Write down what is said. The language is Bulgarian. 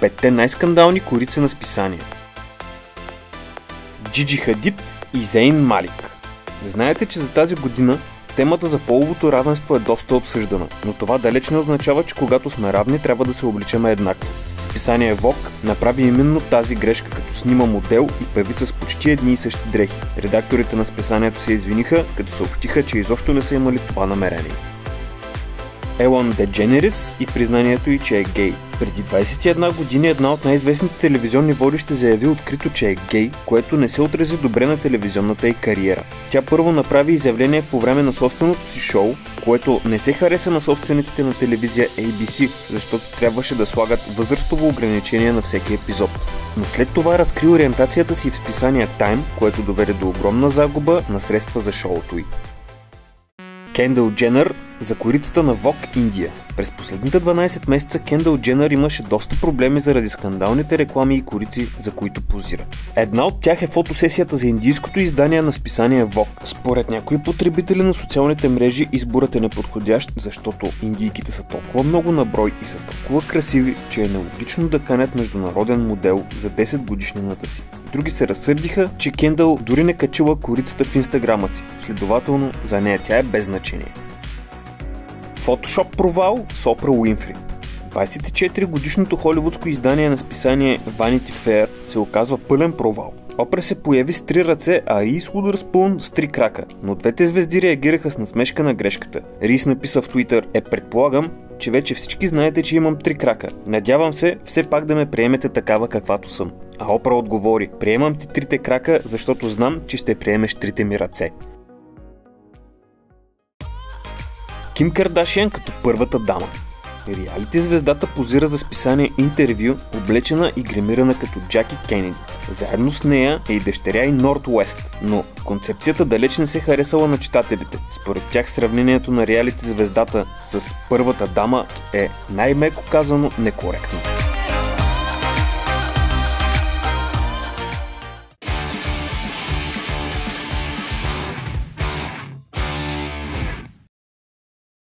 5-те най-скандални корици на списание. Джиджи Хадид и Зейн Малик. Знаете, че за тази година темата за половото равенство е доста обсъждана, но това далеч не означава, че когато сме равни, трябва да се обличаме еднакво. Списание Vogue направи именно тази грешка, като снима модел и певица с почти едни и същи дрехи. Редакторите на списанието се извиниха, като съобщиха, че изобщо не са имали това намерение. Елън Дедженерис и признанието й, че е гей. Преди 21 години една от най-известните телевизионни водещи заяви открито, че е гей, което не се отрази добре на телевизионната й кариера. Тя първо направи изявление по време на собственото си шоу, което не се хареса на собствениците на телевизия ABC, защото трябваше да слагат възрастово ограничение на всеки епизод. Но след това разкри ориентацията си в списание Time, което доведе до огромна загуба на средства за шоуто й. Кендъл Дженър за корицата на Vogue Индия. През последните 12 месеца Кендъл Дженър имаше доста проблеми заради скандалните реклами и корици, за които позира. Една от тях е фотосесията за индийското издание на списание Vogue. Според някои потребители на социалните мрежи изборът е неподходящ, защото индийките са толкова много на брой и са толкова красиви, че е нелогично да канят международен модел за 10 годишнината си. Други се разсърдиха, че Кендъл дори не качила корицата в инстаграма си, следователно за нея тя е без значение. Фотошоп провал с Опра Уинфри. 24-годишното холивудско издание на списание Vanity Fair се оказва пълен провал. Опра се появи с 3 ръце, а Риз Уидърспун с 3 крака, но двете звезди реагираха с насмешка на грешката. Риз написа в Twitter: предполагам, че вече всички знаете, че имам 3 крака. Надявам се все пак да ме приемете такава каквато съм. А Опра отговори: приемам ти 3 крака, защото знам, че ще приемеш 3 ми ръце. Ким Кардашиан като първата дама. Реалити звездата позира за списание интервю, облечена и гримирана като Джаки Кенеди. Заедно с нея е и дъщеря и Норт Уест, но концепцията далеч не се харесала на читателите. Според тях сравнението на реалити звездата с първата дама е най-меко казано некоректно.